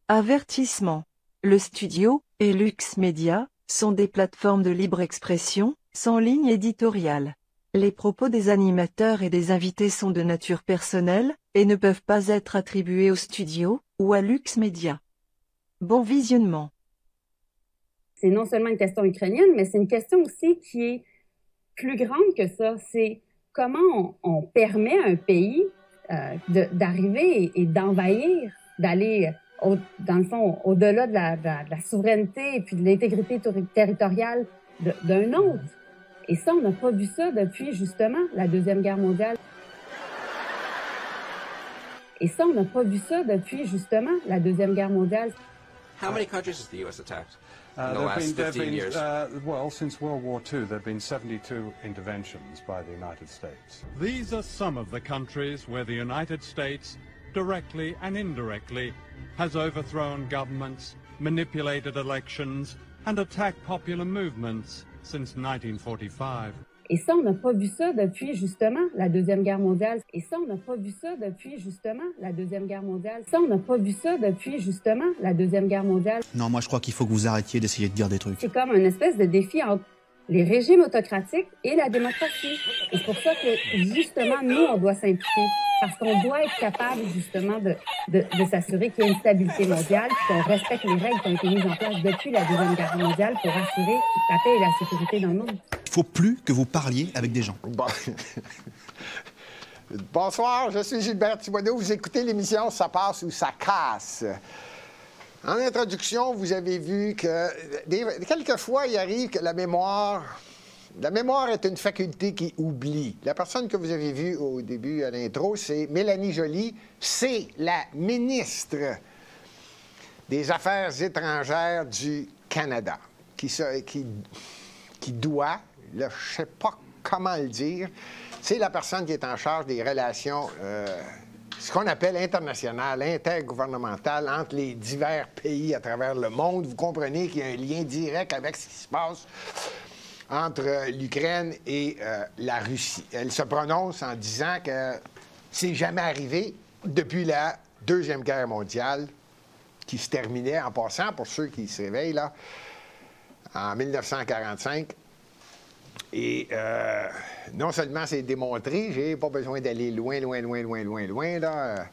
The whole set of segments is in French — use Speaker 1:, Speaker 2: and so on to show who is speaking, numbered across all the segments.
Speaker 1: Avertissement. Le Studio et Lux Media sont des plateformes de libre expression, sans ligne éditoriale. Les propos des animateurs et des invités sont de nature personnelle, et ne peuvent pas être attribués au Studio ou à Lux Media. Bon visionnement.
Speaker 2: C'est non seulement une question ukrainienne, mais c'est une question aussi qui est plus grande que ça. C'est comment on permet à un pays d'arriver et d'envahir, d'aller, dans le fond, au-delà de la souveraineté et puis de l'intégrité territoriale d'un autre. Et ça, on n'a pas vu ça depuis, justement, la Deuxième Guerre mondiale. Et ça, on n'a pas vu ça depuis, justement, la Deuxième Guerre mondiale.
Speaker 3: How many countries has the U.S. attacked in the
Speaker 4: There
Speaker 3: last 15 years?
Speaker 4: Well, since World War II, there have been 72 interventions by the United States.
Speaker 5: These are some of the countries where the United States, directly and indirectly, has overthrown governments, manipulated elections, and attacked popular movements since 1945.
Speaker 2: Et ça, on n'a pas vu ça depuis, justement, la Deuxième Guerre mondiale. Et ça, on n'a pas vu ça depuis, justement, la Deuxième Guerre mondiale. Ça, on n'a pas vu ça depuis, justement, la Deuxième Guerre mondiale.
Speaker 6: Non, moi, je crois qu'il faut que vous arrêtiez d'essayer de dire des trucs.
Speaker 2: C'est comme une espèce de défi entre les régimes autocratiques et la démocratie. Et c'est pour ça que, justement, nous, on doit s'impliquer. Parce qu'on doit être capable, justement, de s'assurer qu'il y a une stabilité mondiale, qu'on respecte les règles qui ont été mises en place depuis la Deuxième Guerre mondiale pour assurer la paix et la sécurité dans le monde.
Speaker 6: Il faut plus que vous parliez avec des gens.
Speaker 7: Bon. Bonsoir, je suis Gilbert Thibodeau. Vous écoutez l'émission Ça passe ou ça casse. En introduction, vous avez vu que quelquefois, il arrive que la mémoire est une faculté qui oublie. La personne que vous avez vue au début, à l'intro, c'est Mélanie Joly. C'est la ministre des Affaires étrangères du Canada, qui doit, là, je ne sais pas comment le dire, c'est la personne qui est en charge des relations, ce qu'on appelle internationales, intergouvernementales, entre les divers pays à travers le monde. Vous comprenez qu'il y a un lien direct avec ce qui se passe entre l'Ukraine et la Russie. Elle se prononce en disant que c'est jamais arrivé depuis la Deuxième Guerre mondiale, qui se terminait, en passant, pour ceux qui se réveillent, là, en 1945. Et non seulement c'est démontré, j'ai pas besoin d'aller loin, là.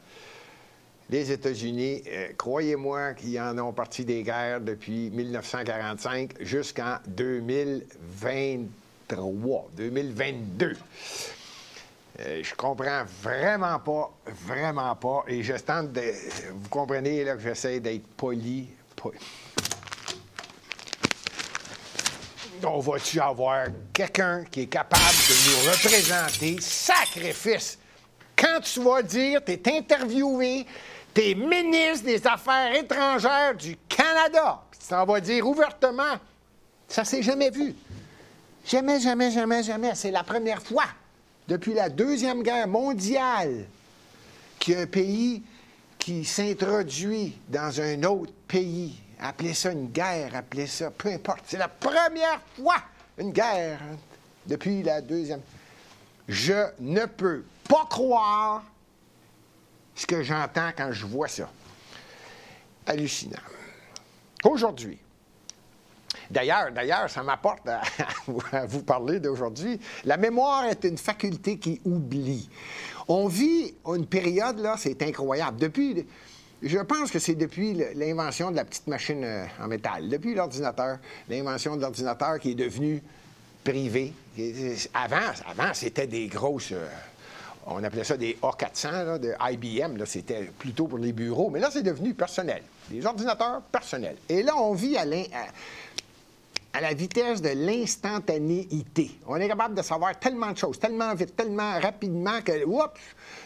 Speaker 7: Les États-Unis, croyez-moi qu'ils en ont parti des guerres depuis 1945 jusqu'en 2023, 2022. Je comprends vraiment pas, et je tente de... Vous comprenez là, que j'essaie d'être poli. On va-tu avoir quelqu'un qui est capable de nous représenter? Sacrifice! Quand tu vas dire, tu es interviewé, tu es ministre des Affaires étrangères du Canada, puis tu t'en vas dire ouvertement, ça s'est jamais vu. Jamais. C'est la première fois depuis la Deuxième Guerre mondiale qu'il y a un pays qui s'introduit dans un autre pays. Appelez ça une guerre, appelez ça, peu importe. C'est la première fois une guerre depuis la Deuxième. Je ne peux pas croire ce que j'entends quand je vois ça. Hallucinant. Aujourd'hui, d'ailleurs, ça m'apporte à vous parler d'aujourd'hui. La mémoire est une faculté qui oublie. On vit une période, là, c'est incroyable. Je pense que c'est depuis l'invention de la petite machine en métal, depuis l'ordinateur, l'invention de l'ordinateur qui est devenu privé. Avant, c'était des grosses... on appelait ça des A400, là, de IBM. Là, c'était plutôt pour les bureaux. Mais là, c'est devenu personnel. Des ordinateurs personnels. Et là, on vit à la vitesse de l'instantanéité. On est capable de savoir tellement de choses, tellement vite, tellement rapidement que, oups,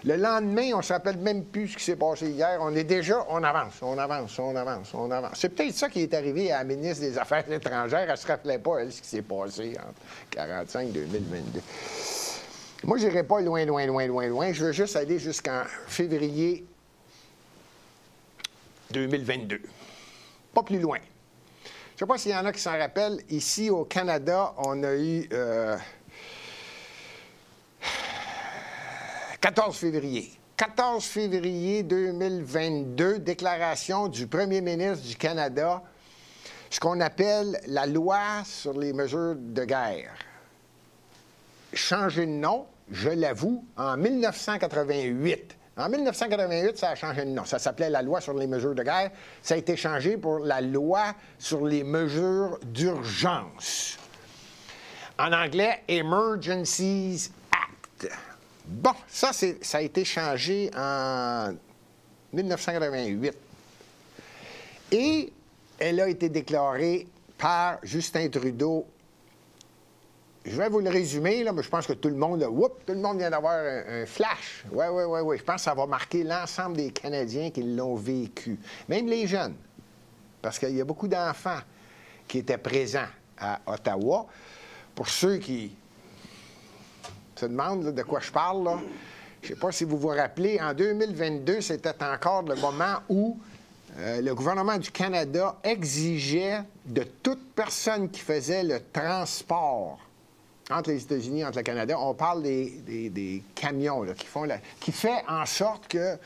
Speaker 7: le lendemain, on ne se rappelle même plus ce qui s'est passé hier. On avance. C'est peut-être ça qui est arrivé à la ministre des Affaires étrangères. Elle ne se rappelait pas, elle, ce qui s'est passé entre 1945 et 2022. Moi, je n'irai pas loin. Je veux juste aller jusqu'en février 2022. Pas plus loin. Je ne sais pas s'il y en a qui s'en rappellent. Ici, au Canada, on a eu 14 février. 14 février 2022, déclaration du premier ministre du Canada, ce qu'on appelle la loi sur les mesures de guerre. Changé de nom, je l'avoue, en 1988. En 1988, ça a changé de nom. Ça s'appelait la loi sur les mesures de guerre. Ça a été changé pour la loi sur les mesures d'urgence. En anglais, Emergencies Act. Bon, ça a été changé en 1988. Et elle a été déclarée par Justin Trudeau. Je vais vous le résumer, là, mais je pense que tout le monde vient d'avoir un flash. Oui. Je pense que ça va marquer l'ensemble des Canadiens qui l'ont vécu. Même les jeunes. Parce qu'il y a beaucoup d'enfants qui étaient présents à Ottawa. Pour ceux qui se demandent là, de quoi je parle, là, je ne sais pas si vous vous rappelez, en 2022, c'était encore le moment où le gouvernement du Canada exigeait de toute personne qui faisait le transport entre les États-Unis, entre le Canada, on parle des camions là, qui fait en sorte que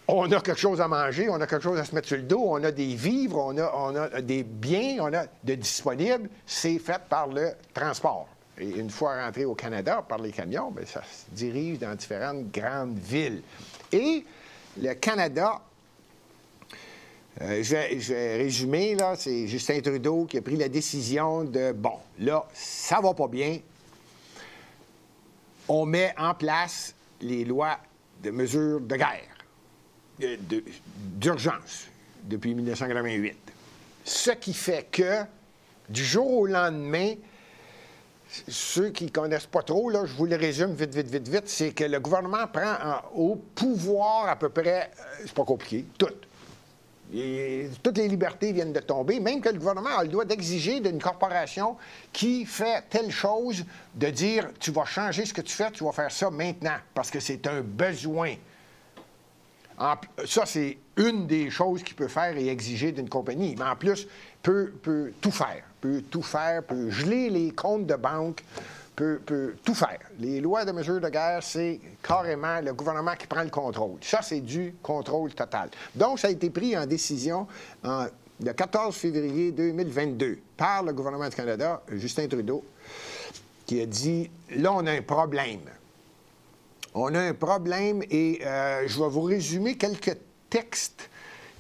Speaker 7: on a quelque chose à manger, on a quelque chose à se mettre sur le dos, on a des vivres, on a des biens, on a de disponibles, c'est fait par le transport. Et une fois rentré au Canada par les camions, bien, ça se dirige dans différentes grandes villes. Et le Canada, je vais résumer, là, c'est Justin Trudeau qui a pris la décision de, bon, là, ça va pas bien. On met en place les lois de mesures de guerre, d'urgence, depuis 1988. Ce qui fait que, du jour au lendemain, ceux qui ne connaissent pas trop, là, je vous le résume vite, c'est que le gouvernement prend au pouvoir à peu près, c'est pas compliqué, toutes les libertés viennent de tomber, même que le gouvernement a le droit d'exiger d'une corporation qui fait telle chose, de dire « tu vas changer ce que tu fais, tu vas faire ça maintenant, parce que c'est un besoin ». Ça, c'est une des choses qu'il peut faire et exiger d'une compagnie, mais en plus, peut tout faire, peut geler les comptes de banque, peut tout faire. Les lois de mesures de guerre, c'est carrément le gouvernement qui prend le contrôle. Ça, c'est du contrôle total. Donc, ça a été pris en décision le 14 février 2022 par le gouvernement du Canada, Justin Trudeau, qui a dit, là, on a un problème. On a un problème et je vais vous résumer quelques textes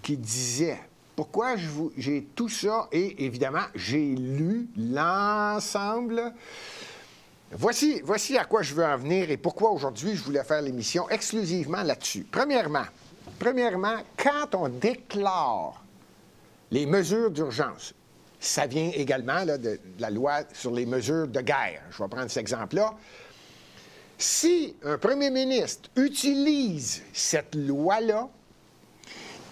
Speaker 7: qui disaient pourquoi j'ai tout ça et évidemment, j'ai lu l'ensemble. Voici à quoi je veux en venir et pourquoi aujourd'hui je voulais faire l'émission exclusivement là-dessus. Premièrement, quand on déclare les mesures d'urgence, ça vient également là, de la loi sur les mesures de guerre. Je vais prendre cet exemple-là. Si un premier ministre utilise cette loi-là,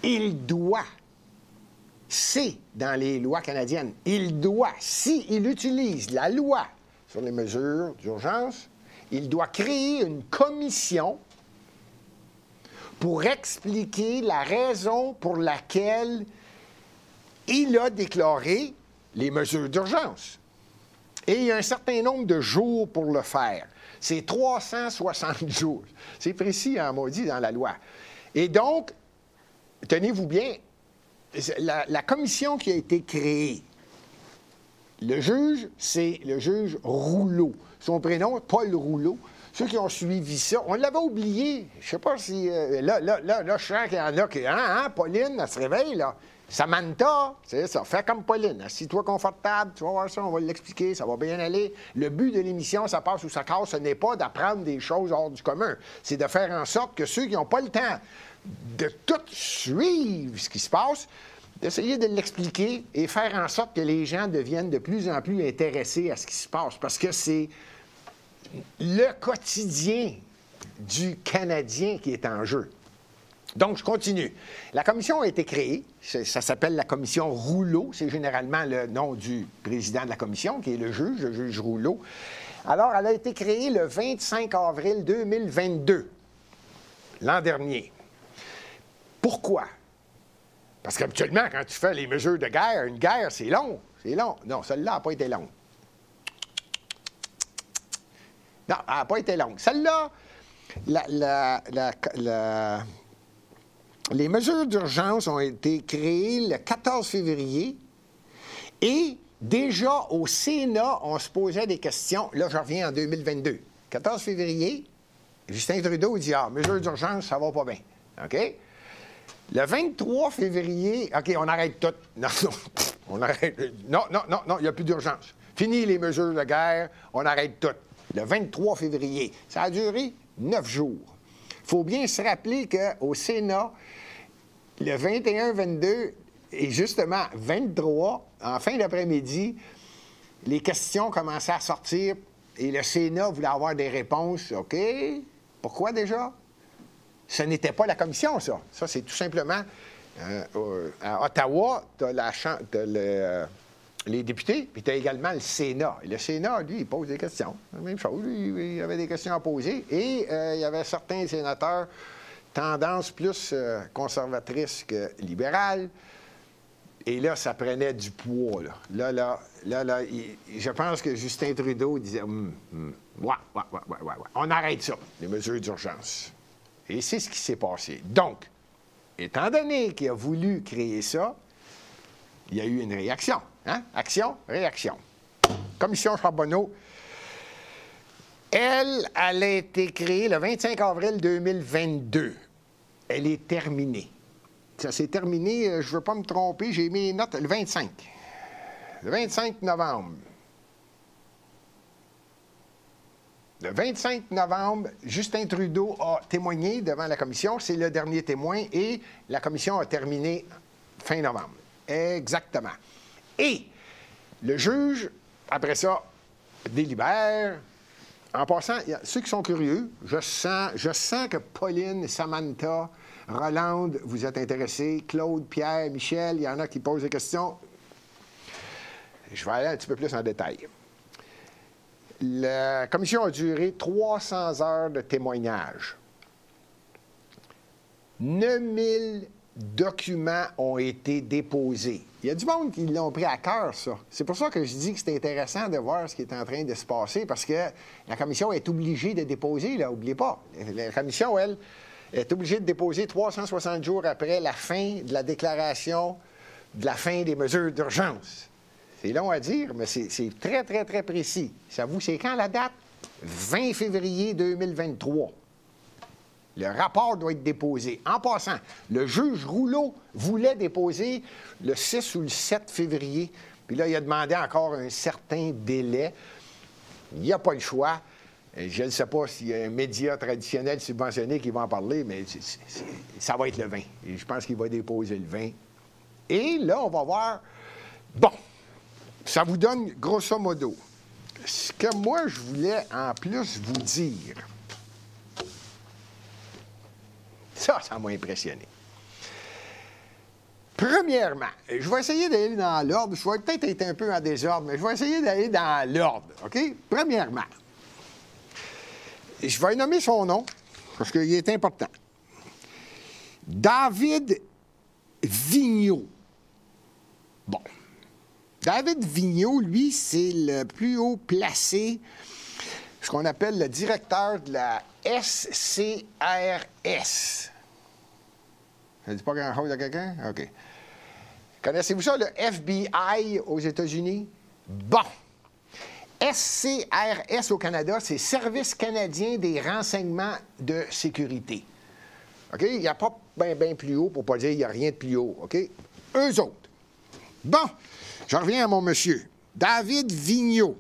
Speaker 7: il doit, c'est dans les lois canadiennes, il doit, s'il utilise la loi sur les mesures d'urgence, il doit créer une commission pour expliquer la raison pour laquelle il a déclaré les mesures d'urgence. Et il y a un certain nombre de jours pour le faire. C'est 360 jours. C'est précis en maudit dans la loi. Et donc, tenez-vous bien, la commission qui a été créée, le juge, c'est le juge Rouleau. Son prénom, Paul Rouleau. Ceux qui ont suivi ça, on l'avait oublié. Je ne sais pas si... Là, je sens qu'il y en a qui... Pauline, elle se réveille, là. Samantha, c'est ça, fais comme Pauline. Assis-toi confortable, tu vas voir ça, on va l'expliquer, ça va bien aller. Le but de l'émission, ça passe ou ça casse, ce n'est pas d'apprendre des choses hors du commun. C'est de faire en sorte que ceux qui n'ont pas le temps de tout suivre ce qui se passe, d'essayer de l'expliquer et faire en sorte que les gens deviennent de plus en plus intéressés à ce qui se passe. Parce que c'est le quotidien du Canadien qui est en jeu. Donc, je continue. La commission a été créée. Ça s'appelle la commission Rouleau. C'est généralement le nom du président de la commission, qui est le juge Rouleau. Alors, elle a été créée le 25 avril 2022, l'an dernier. Pourquoi? Parce qu'habituellement, quand tu fais les mesures de guerre, une guerre, c'est long. C'est long. Non, celle-là n'a pas été longue. Non, elle n'a pas été longue. Celle-là, les mesures d'urgence ont été créées le 14 février et déjà au Sénat, on se posait des questions. Là, je reviens en 2022. 14 février, Justin Trudeau dit « Ah, mesures d'urgence, ça va pas bien. » OK? Le 23 février, OK, on arrête tout. Non, non, on arrête. Non, il n'y a plus d'urgence. Fini les mesures de guerre, on arrête tout. Le 23 février, ça a duré 9 jours. Il faut bien se rappeler qu'au Sénat, le 21-22 et justement 23, en fin d'après-midi, les questions commençaient à sortir et le Sénat voulait avoir des réponses. OK, pourquoi déjà? Ce n'était pas la commission, ça. Ça, c'est tout simplement... à Ottawa, tu as les députés, puis tu as également le Sénat. Et le Sénat, lui, il pose des questions. La même chose. Lui, il avait des questions à poser. Et il y avait certains sénateurs, tendance plus conservatrice que libérale. Et là, ça prenait du poids. Là, je pense que Justin Trudeau disait ouais, on arrête ça, les mesures d'urgence. Et c'est ce qui s'est passé. Donc, étant donné qu'il a voulu créer ça, il y a eu une réaction. Hein? Action, réaction. Commission Charbonneau, elle a été créée le 25 avril 2022. Elle est terminée. Ça s'est terminé, je ne veux pas me tromper, j'ai mis les notes le 25. Le 25 novembre. Le 25 novembre, Justin Trudeau a témoigné devant la commission. C'est le dernier témoin et la commission a terminé fin novembre. Exactement. Et le juge, après ça, délibère. En passant, ceux qui sont curieux, je sens que Pauline, Samantha, Rolande, vous êtes intéressés. Claude, Pierre, Michel, il y en a qui posent des questions. Je vais aller un petit peu plus en détail. La commission a duré 300 heures de témoignage. 9000 documents ont été déposés. Il y a du monde qui l'ont pris à cœur, ça. C'est pour ça que je dis que c'est intéressant de voir ce qui est en train de se passer, parce que la commission est obligée de déposer, là, n'oubliez pas. La commission, elle, est obligée de déposer 360 jours après la fin de la déclaration de la fin des mesures d'urgence. C'est long à dire, mais c'est très, très, très précis. Ça vous, c'est quand la date? 20 février 2023. Le rapport doit être déposé. En passant, le juge Rouleau voulait déposer le 6 ou le 7 février. Puis là, il a demandé encore un certain délai. Il n'y a pas le choix. Je ne sais pas s'il y a un média traditionnel subventionné qui va en parler, mais ça va être le 20. Et je pense qu'il va déposer le 20. Et là, on va voir... Bon, ça vous donne grosso modo ce que moi, je voulais en plus vous dire. Ça m'a impressionné. Premièrement, je vais essayer d'aller dans l'ordre. Je vais peut-être être un peu en désordre, mais je vais essayer d'aller dans l'ordre, OK? Premièrement, je vais nommer son nom, parce qu'il est important. David Vigneault. Bon. David Vigneault, lui, c'est le plus haut placé, ce qu'on appelle le directeur de la SCRS. Ça ne dit pas grand-chose à quelqu'un? OK. Connaissez-vous ça, le FBI aux États-Unis? Bon. SCRS au Canada, c'est Service canadien des renseignements de sécurité. OK? Il n'y a pas bien plus haut, pour ne pas dire qu'il n'y a rien de plus haut. OK? Eux autres. Bon. Je reviens à mon monsieur. David Vigneault.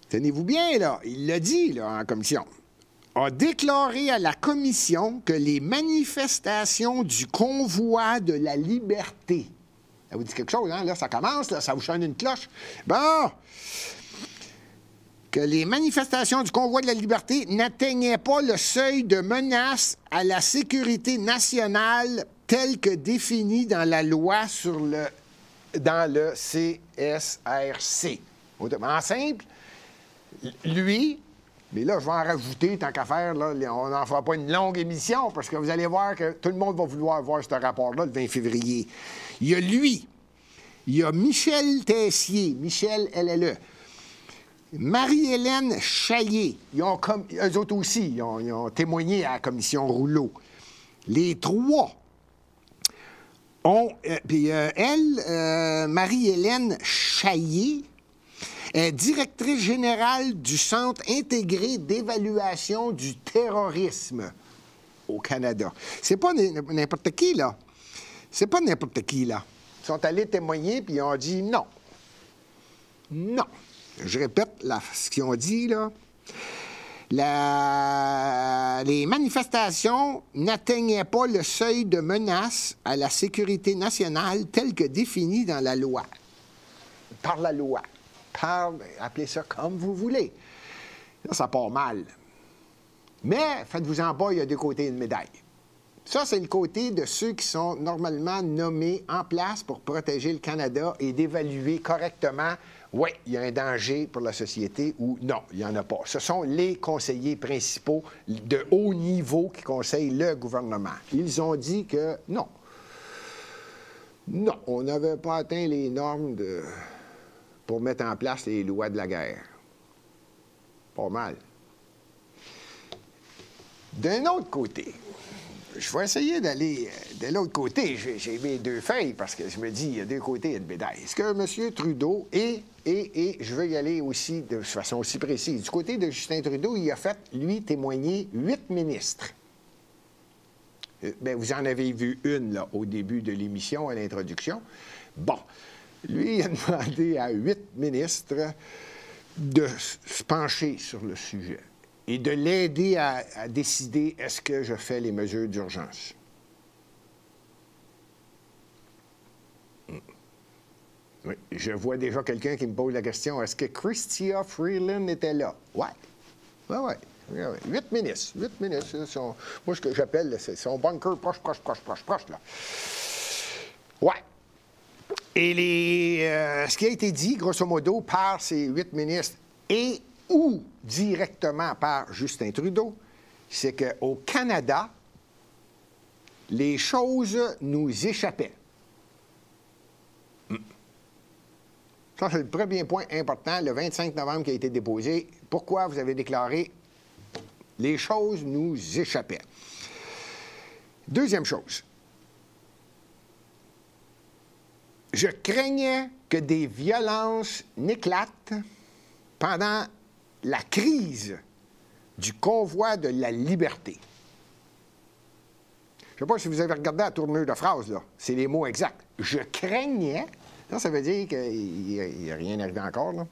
Speaker 7: Tenez-vous bien, là. Il l'a dit, là, en commission. A déclaré à la commission que les manifestations du convoi de la liberté. Ça vous dit quelque chose, hein? Là, ça commence, là, ça vous sonne une cloche. Bon! Que les manifestations du convoi de la liberté n'atteignaient pas le seuil de menace à la sécurité nationale tel que défini dans la loi dans le CSRC. En simple, lui, mais là, je vais en rajouter, tant qu'à faire, là, on n'en fera pas une longue émission, parce que vous allez voir que tout le monde va vouloir voir ce rapport-là le 20 février. Il y a lui, il y a Michel Tessier, Michel LLE, Marie-Hélène Chaillé, eux autres aussi, ils ont témoigné à la commission Rouleau. Les trois ont... Marie-Hélène Chaillé, est directrice générale du Centre intégré d'évaluation du terrorisme au Canada. C'est pas n'importe qui, là. C'est pas n'importe qui, là. Ils sont allés témoigner, puis ils ont dit non. Non. Je répète ce qu'ils ont dit, là. Les manifestations n'atteignaient pas le seuil de menace à la sécurité nationale tel que défini dans la loi. Par la loi. Appelez ça comme vous voulez. Là, ça part mal. Mais, faites-vous-en pas, il y a deux côtés d'une médaille. Ça, c'est le côté de ceux qui sont normalement nommés en place pour protéger le Canada et d'évaluer correctement, oui, il y a un danger pour la société ou non, il n'y en a pas. Ce sont les conseillers principaux de haut niveau qui conseillent le gouvernement. Ils ont dit que non. Non, on n'avait pas atteint les normes pour mettre en place les lois de la guerre. Pas mal. D'un autre côté, je vais essayer d'aller de l'autre côté. J'ai mis deux feuilles parce que je me dis, il y a deux côtés de médaille. Est-ce que M. Trudeau et je veux y aller aussi de façon aussi précise. Du côté de Justin Trudeau, il a fait, lui, témoigner 8 ministres. Bien, vous en avez vu une, là, au début de l'émission, à l'introduction. Bon. Lui, il a demandé à 8 ministres de se pencher sur le sujet et de l'aider à décider est-ce que je fais les mesures d'urgence. Oui, je vois déjà quelqu'un qui me pose la question, est-ce que Chrystia Freeland était là? Oui. Oui, oui. 8 ministres. 8 ministres. Moi, ce que j'appelle, c'est son bunker proche, là. Oui. Et ce qui a été dit, grosso modo, par ces 8 ministres et ou directement par Justin Trudeau, c'est qu'au Canada, les choses nous échappaient. Ça, c'est le premier point important, le 25 novembre qui a été déposé. Pourquoi vous avez déclaré « les choses nous échappaient ». Deuxième chose. Je craignais que des violences n'éclatent pendant la crise du convoi de la liberté. Je ne sais pas si vous avez regardé la tournure de phrase, là. C'est les mots exacts. Je craignais, ça veut dire qu'il n'y a rien arrivé encore, là,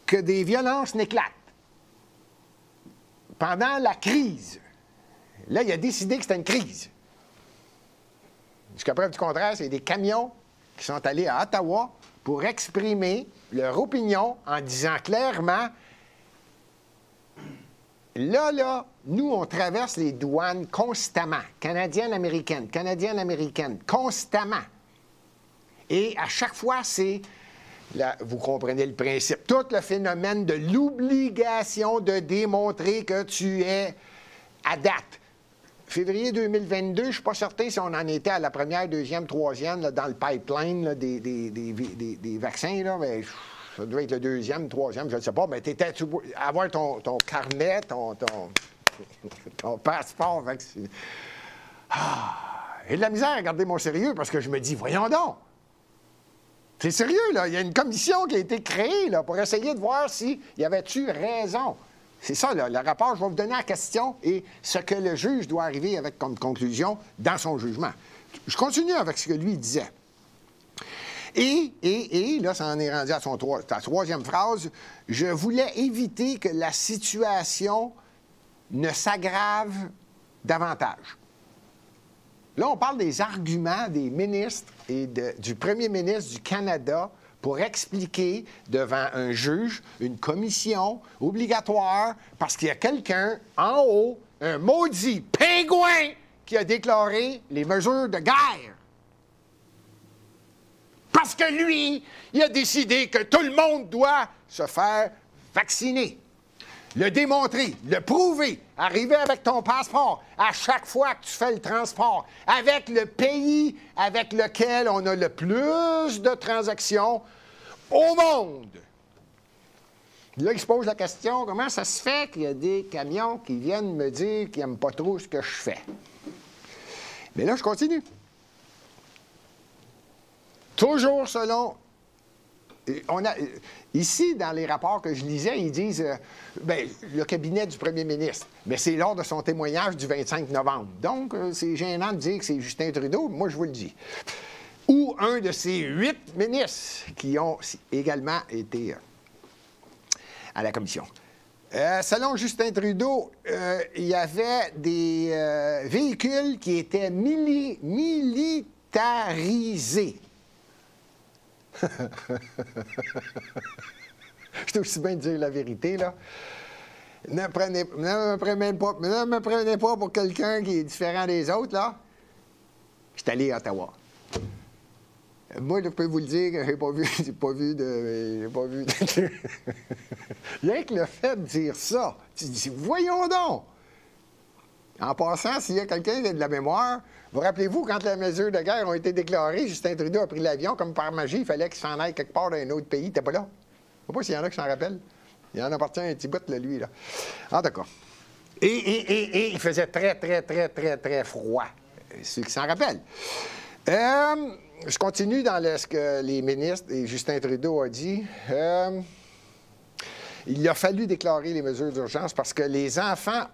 Speaker 7: que des violences n'éclatent pendant la crise. Là, il a décidé que c'était une crise. Jusqu'à preuve du contraire, c'est des camions qui sont allés à Ottawa pour exprimer leur opinion en disant clairement là, nous, on traverse les douanes constamment, canadiennes-américaines, constamment. Et à chaque fois, c'est, là, vous comprenez le principe, tout le phénomène de l'obligation de démontrer que tu es à date. Février 2022, je ne suis pas certain si on en était à la première, deuxième, troisième, là, dans le pipeline là, des vaccins, là, mais ça devait être le deuxième, troisième, je ne sais pas, mais tu étais avoir ton carnet, ton passeport vacciné. J'ai de la misère à garder mon sérieux parce que je me dis, voyons donc, c'est sérieux, là, il y a une commission qui a été créée là, pour essayer de voir s'il y avait-tu raison. C'est ça, là, le rapport. Je vais vous donner la question et ce que le juge doit arriver avec comme conclusion dans son jugement. Je continue avec ce que lui disait. Et là, ça en est rendu à sa troisième phrase. Je voulais éviter que la situation ne s'aggrave davantage. Là, on parle des arguments des ministres et du premier ministre du Canada pour expliquer devant un juge, une commission obligatoire, parce qu'il y a quelqu'un en haut, un maudit pingouin, qui a déclaré les mesures de guerre. Parce que lui, il a décidé que tout le monde doit se faire vacciner. Le démontrer, le prouver, arriver avec ton passeport à chaque fois que tu fais le transport, avec le pays avec lequel on a le plus de transactions au monde. Là, il se pose la question, comment ça se fait qu'il y a des camions qui viennent me dire qu'ils n'aiment pas trop ce que je fais? Mais là, je continue. Toujours selon... Ici, dans les rapports que je lisais, ils disent le cabinet du premier ministre. Mais c'est lors de son témoignage du 25 novembre. Donc, c'est gênant de dire que c'est Justin Trudeau. Moi, je vous le dis. Ou un de ces 8 ministres qui ont également été à la commission. Selon Justin Trudeau, il y avait des véhicules qui étaient militarisés. C'est aussi bien de dire la vérité, là. Ne me prenez pas pour quelqu'un qui est différent des autres, là. Je suis allé à Ottawa. Moi, je peux vous le dire que j'ai pas vu de... Rien que le fait de dire ça, tu dis, voyons donc! En passant, s'il y a quelqu'un qui a de la mémoire, vous rappelez-vous, quand les mesures de guerre ont été déclarées, Justin Trudeau a pris l'avion, comme par magie, il fallait qu'il s'en aille quelque part dans un autre pays. T'es pas là? Je ne sais pas s'il y en a qui s'en rappellent. Il en appartient un petit bout, là, lui, là. En tout cas. Et il faisait très, très, très, très, très froid. Ceux qui s'en rappellent. Je continue dans ce que les ministres et Justin Trudeau a dit. Il a fallu déclarer les mesures d'urgence parce que les enfants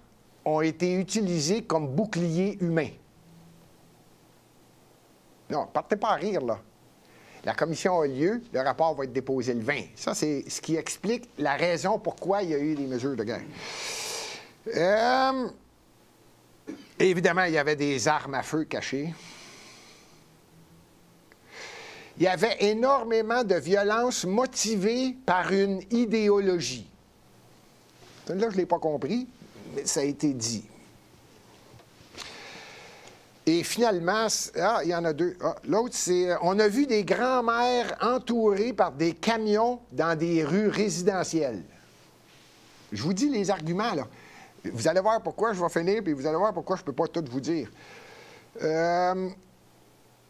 Speaker 7: ont été utilisés comme boucliers humains. Non, partez pas à rire, là. La commission a lieu, le rapport va être déposé le 20. Ça, c'est ce qui explique la raison pourquoi il y a eu des mesures de guerre. Évidemment, il y avait des armes à feu cachées. Il y avait énormément de violence motivée par une idéologie. Là, je ne l'ai pas compris, mais ça a été dit. Et finalement, il y en a deux. L'autre, c'est on a vu des grands-mères entourées par des camions dans des rues résidentielles. Je vous dis les arguments, là. Vous allez voir pourquoi je vais finir, puis vous allez voir pourquoi je ne peux pas tout vous dire.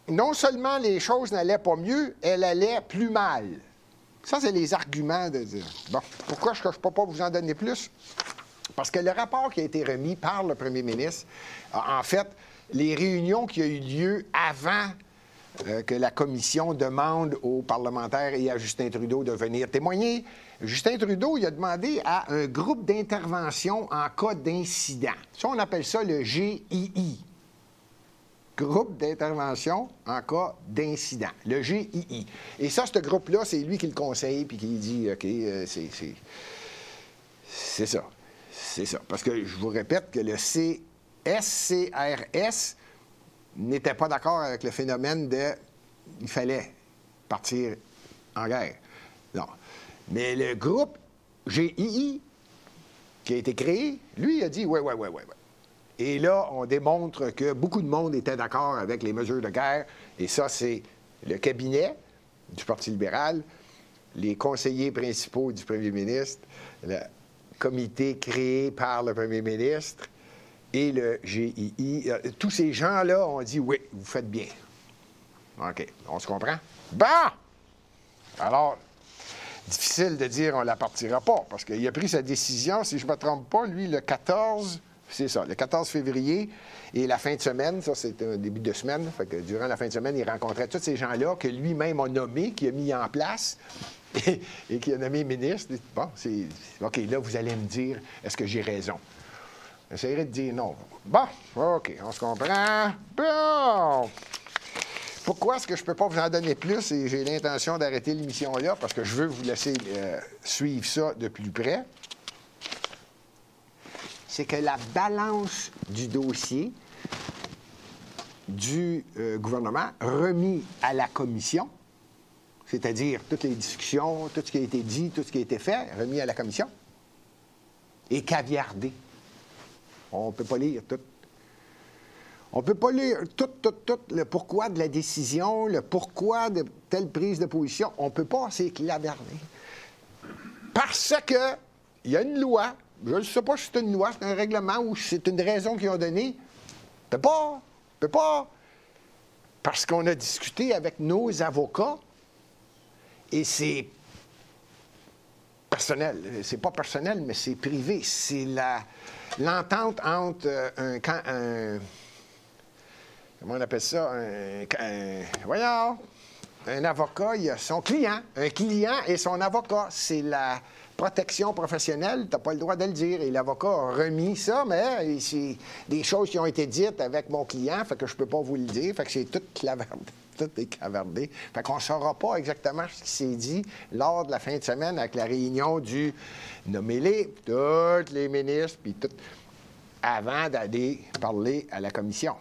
Speaker 7: Non seulement les choses n'allaient pas mieux, elles allaient plus mal. Ça, c'est les arguments de dire. Bon, pourquoi je ne peux pas vous en donner plus? Parce que le rapport qui a été remis par le premier ministre, en fait, les réunions qui ont eu lieu avant que la commission demande aux parlementaires et à Justin Trudeau de venir témoigner, Justin Trudeau, il a demandé à un groupe d'intervention en cas d'incident. Ça, on appelle ça le GII. Groupe d'intervention en cas d'incident, le GII. Et ça, ce groupe-là, c'est lui qui le conseille puis qui dit, OK, c'est ça. C'est ça. Parce que je vous répète que le SCRS n'était pas d'accord avec le phénomène de il fallait partir en guerre. Non. Mais le groupe GII qui a été créé, lui, il a dit ouais. Et là, on démontre que beaucoup de monde était d'accord avec les mesures de guerre. Et ça, c'est le cabinet du Parti libéral, les conseillers principaux du premier ministre, le comité créé par le premier ministre et le GII. Tous ces gens-là ont dit oui, vous faites bien. OK, on se comprend? Bon! Alors, difficile de dire on ne la partira pas, parce qu'il a pris sa décision, si je ne me trompe pas, lui, le 14... C'est ça, le 14 février et la fin de semaine, ça c'est un début de semaine, fait que durant la fin de semaine, il rencontrait tous ces gens-là que lui-même a nommés, qui a mis en place et qui a nommé ministre. Bon, c'est OK, là, vous allez me dire, est-ce que j'ai raison? J'essaierai de dire non. Bon, OK, on se comprend. Bon! Pourquoi est-ce que je ne peux pas vous en donner plus et j'ai l'intention d'arrêter l'émission là parce que je veux vous laisser suivre ça de plus près? C'est que la balance du dossier du gouvernement remis à la commission, c'est-à-dire toutes les discussions, tout ce qui a été dit, tout ce qui a été fait, remis à la commission, est caviardé. On ne peut pas lire tout. On ne peut pas lire tout le pourquoi de la décision, le pourquoi de telle prise de position. On ne peut pas, c'est caviardé. Parce que il y a une loi. Je ne sais pas si c'est une loi, c'est un règlement ou si c'est une raison qu'ils ont donnée. On ne peut pas. Parce qu'on a discuté avec nos avocats et c'est personnel. C'est pas personnel, mais c'est privé. C'est l'entente entre comment on appelle ça? Voyons, un avocat, il y a son client. Un client et son avocat. C'est la protection professionnelle, tu n'as pas le droit de le dire. Et l'avocat a remis ça, mais c'est des choses qui ont été dites avec mon client, fait que je ne peux pas vous le dire, fait que c'est tout clavardé. Tout est clavardé. Fait qu'on ne saura pas exactement ce qui s'est dit lors de la fin de semaine avec la réunion du nommez-les, tous les ministres, puis tout, avant d'aller parler à la commission.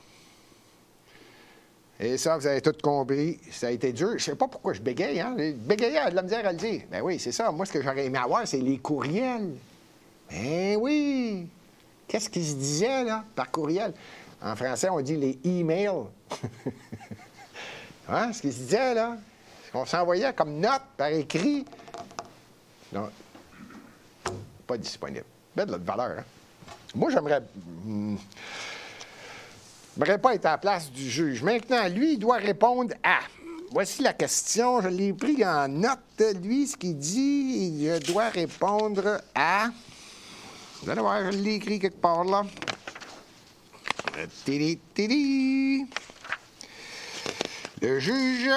Speaker 7: Et ça, vous avez tout compris, ça a été dur. Je ne sais pas pourquoi je bégaye, hein? Bégayer a de la misère à le dire. Ben oui, c'est ça. Moi, ce que j'aurais aimé avoir, c'est les courriels. Ben oui! Qu'est-ce qui se disait, là, par courriel? En français, on dit les emails. Hein? Ce qui se disait, là, ce qu'on s'envoyait comme note par écrit. Non, pas disponible. Ben, de la valeur, hein? Moi, j'aimerais pas être à la place du juge. Maintenant, lui, il doit répondre à... Voici la question, je l'ai pris en note. Lui, ce qu'il dit, il doit répondre à... Vous allez voir, je l'ai écrit quelque part, là. Le juge...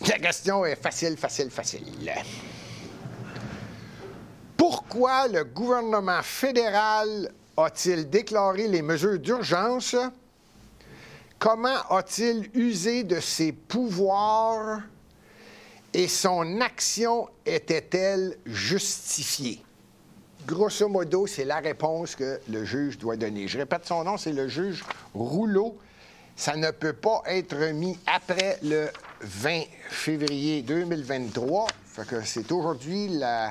Speaker 7: La question est facile. Pourquoi le gouvernement fédéral a-t-il déclaré les mesures d'urgence? Comment a-t-il usé de ses pouvoirs et son action était-elle justifiée? Grosso modo, c'est la réponse que le juge doit donner. Je répète son nom, c'est le juge Rouleau. Ça ne peut pas être remis après le 20 février 2023. Fait que c'est aujourd'hui la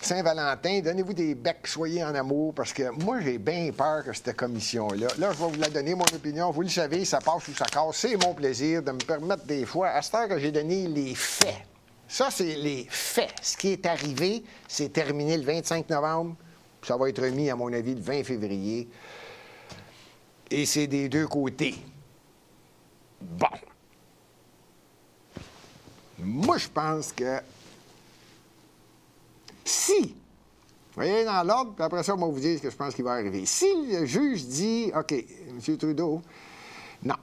Speaker 7: Saint-Valentin. Donnez-vous des becs, soyez en amour, parce que moi, j'ai bien peur que cette commission-là... Là, je vais vous la donner, mon opinion. Vous le savez, ça passe ou ça casse. C'est mon plaisir de me permettre des fois, à cette heure que j'ai donné les faits. Ça, c'est les faits. Ce qui est arrivé, c'est terminé le 25 novembre. Ça va être remis, à mon avis, le 20 février. Et c'est des deux côtés. Bon. Moi, je pense que si, voyez dans l'ordre, puis après ça, on va vous dire ce que je pense qu'il va arriver. Si le juge dit, OK, M. Trudeau, non,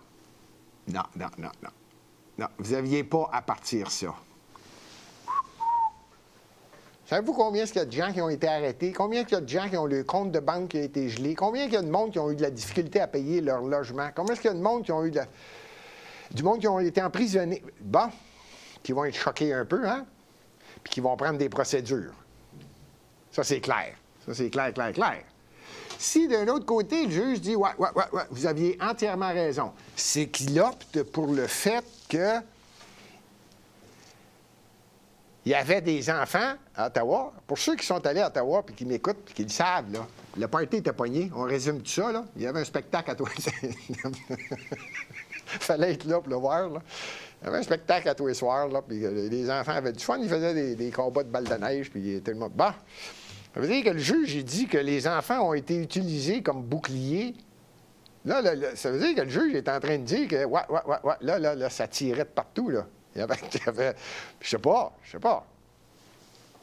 Speaker 7: vous n'aviez pas à partir ça. Savez-vous combien il y a de gens qui ont été arrêtés? Combien il y a de gens qui ont le compte de banque qui a été gelé? Combien il y a de monde qui ont eu de la difficulté à payer leur logement? Combien est-ce qu'il y a de monde qui ont eu du monde qui ont été emprisonnés? Bon, qui vont être choqués un peu, hein? Puis qui vont prendre des procédures. Ça, c'est clair. Ça, c'est clair. Si, d'un autre côté, le juge dit, ouais, vous aviez entièrement raison, c'est qu'il opte pour le fait que il y avait des enfants à Ottawa. Pour ceux qui sont allés à Ottawa et qui m'écoutent et qui le savent, là, le party était pogné. On résume tout ça, là. Il y avait un spectacle à toi. Il fallait être là pour le voir, là. Il y avait un spectacle à tous les soirs, là, puis les enfants avaient du fun. Ils faisaient des combats de balles de neige, puis tout le monde... Bon, ça veut dire que le juge, il dit que les enfants ont été utilisés comme boucliers. Là, ça veut dire que le juge est en train de dire que, là, ça tirait de partout, là. Il y avait je sais pas.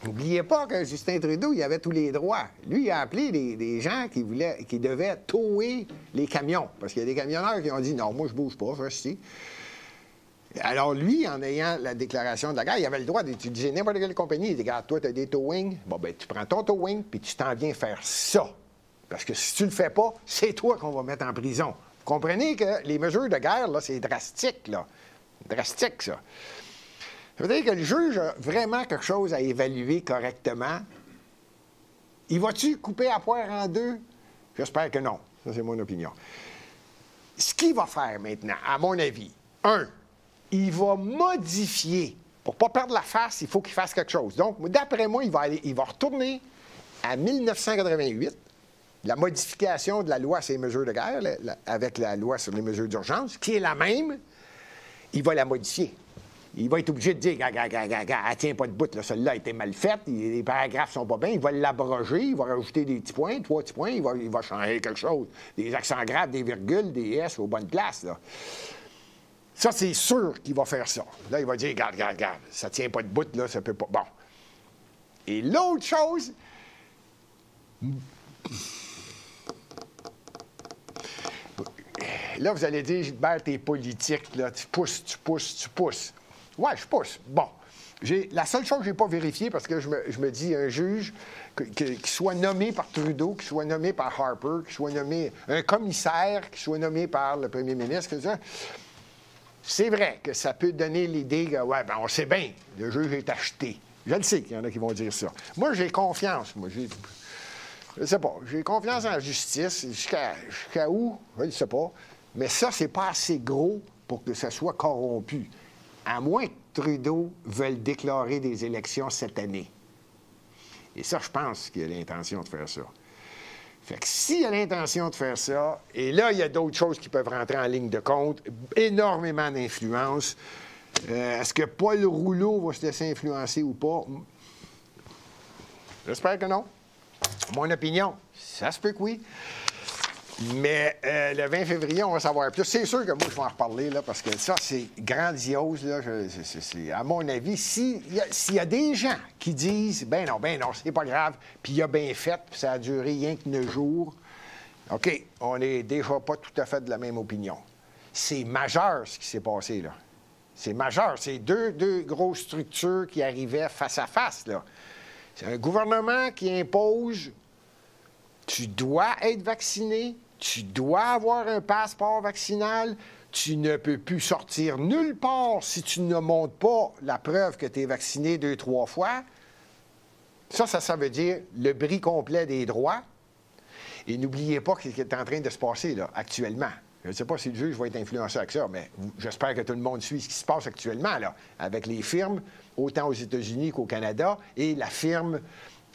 Speaker 7: N'oubliez pas que Justin Trudeau, il avait tous les droits. Lui, il a appelé des gens qui devaient tower les camions. Parce qu'il y a des camionneurs qui ont dit, non, moi, je bouge pas, ça, si. Alors, lui, en ayant la déclaration de la guerre, il avait le droit d'utiliser n'importe quelle compagnie. Il dit, regarde, toi, tu as des towing. Bon, ben tu prends ton towing, puis tu t'en viens faire ça. Parce que si tu le fais pas, c'est toi qu'on va mettre en prison. Vous comprenez que les mesures de guerre, là, c'est drastique, là. Drastique, ça. Ça veut dire que le juge a vraiment quelque chose à évaluer correctement. Il va-tu couper la poire en deux? J'espère que non. Ça, c'est mon opinion. Ce qu'il va faire maintenant, à mon avis, il va modifier. Pour ne pas perdre la face, il faut qu'il fasse quelque chose. Donc, d'après moi, il va retourner à 1988, la modification de la loi sur les mesures de guerre, avec la loi sur les mesures d'urgence, qui est la même. Il va la modifier. Il va être obligé de dire, elle tient pas de bout, celle-là a été mal faite, les paragraphes sont pas bien, il va l'abroger, il va rajouter des petits points, 3 petits points, il va changer quelque chose. Des accents graves, des virgules, des S aux bonnes places, là. Ça, c'est sûr qu'il va faire ça. Là, il va dire, regarde, ça tient pas de bout, là, ça peut pas... Bon. Et l'autre chose... Là, vous allez dire, Gilbert, t'es politique, là, tu pousses. Ouais, je pousse. Bon. La seule chose que je n'ai pas vérifiée, parce que je me dis, un juge qui soit nommé par Trudeau, qui soit nommé par Harper, qui soit nommé un commissaire, qui soit nommé par le premier ministre, c'est vrai que ça peut donner l'idée que, ouais, ben on sait bien, le juge est acheté. Je le sais qu'il y en a qui vont dire ça. Moi, j'ai confiance. Je sais pas. J'ai confiance en la justice. Jusqu'à où? Je ne sais pas. Mais ça, c'est pas assez gros pour que ça soit corrompu. À moins que Trudeau veuille déclarer des élections cette année. Et ça, je pense qu'il a l'intention de faire ça. Fait que s'il a l'intention de faire ça, et là, il y a d'autres choses qui peuvent rentrer en ligne de compte, énormément d'influence. Est-ce que Paul Rouleau va se laisser influencer ou pas? J'espère que non. Mon opinion, ça se peut que oui. Mais le 20 février, on va savoir plus. C'est sûr que moi, je vais en reparler, là, parce que ça, c'est grandiose. Là. À mon avis, s'il y a des gens qui disent « ben non, c'est pas grave, puis il a bien fait, puis ça a duré rien que 9 jours », OK, on n'est déjà pas tout à fait de la même opinion. C'est majeur, ce qui s'est passé, là. C'est majeur. C'est deux grosses structures qui arrivaient face à face, là. C'est un gouvernement qui impose « tu dois être vacciné ». Tu dois avoir un passeport vaccinal. Tu ne peux plus sortir nulle part si tu ne montres pas la preuve que tu es vacciné 2-3 fois. Ça veut dire le bris complet des droits. Et n'oubliez pas ce qui est en train de se passer là, actuellement. Je ne sais pas si le juge va être influencé avec ça, mais j'espère que tout le monde suit ce qui se passe actuellement là, avec les firmes, autant aux États-Unis qu'au Canada, et la firme...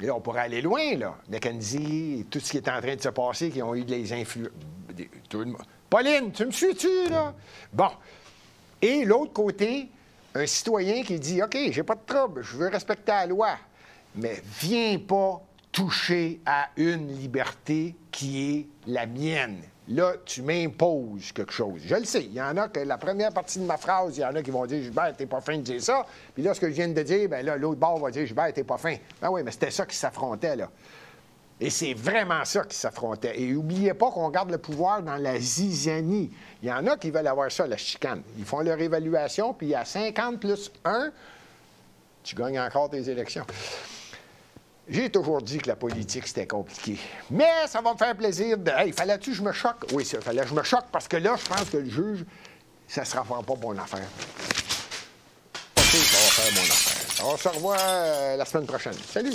Speaker 7: Et là, on pourrait aller loin, là. McKenzie, tout ce qui est en train de se passer, qui ont eu des influences. Pauline, tu me suis-tu, là? Bon. Et l'autre côté, un citoyen qui dit OK, j'ai pas de trouble, je veux respecter la loi, mais viens pas toucher à une liberté qui est la mienne. Là, tu m'imposes quelque chose. Je le sais. Il y en a que la première partie de ma phrase, il y en a qui vont dire « Gilbert, t'es pas fin de dire ça. » Puis là, ce que je viens de dire, bien là, l'autre bord va dire « Gilbert, t'es pas fin. » Ben oui, mais c'était ça qui s'affrontait, là. Et c'est vraiment ça qui s'affrontait. Et n'oubliez pas qu'on garde le pouvoir dans la zizanie. Il y en a qui veulent avoir ça, la chicane. Ils font leur évaluation, puis à 50 plus 1, tu gagnes encore tes élections. J'ai toujours dit que la politique, c'était compliqué. Mais ça va me faire plaisir de... Hey, fallait-tu que je me choque? Oui, ça fallait que je me choque, parce que là, je pense que le juge, ça ne sera pas mon affaire. Pas sûr que ça va faire mon affaire. On se revoit la semaine prochaine. Salut!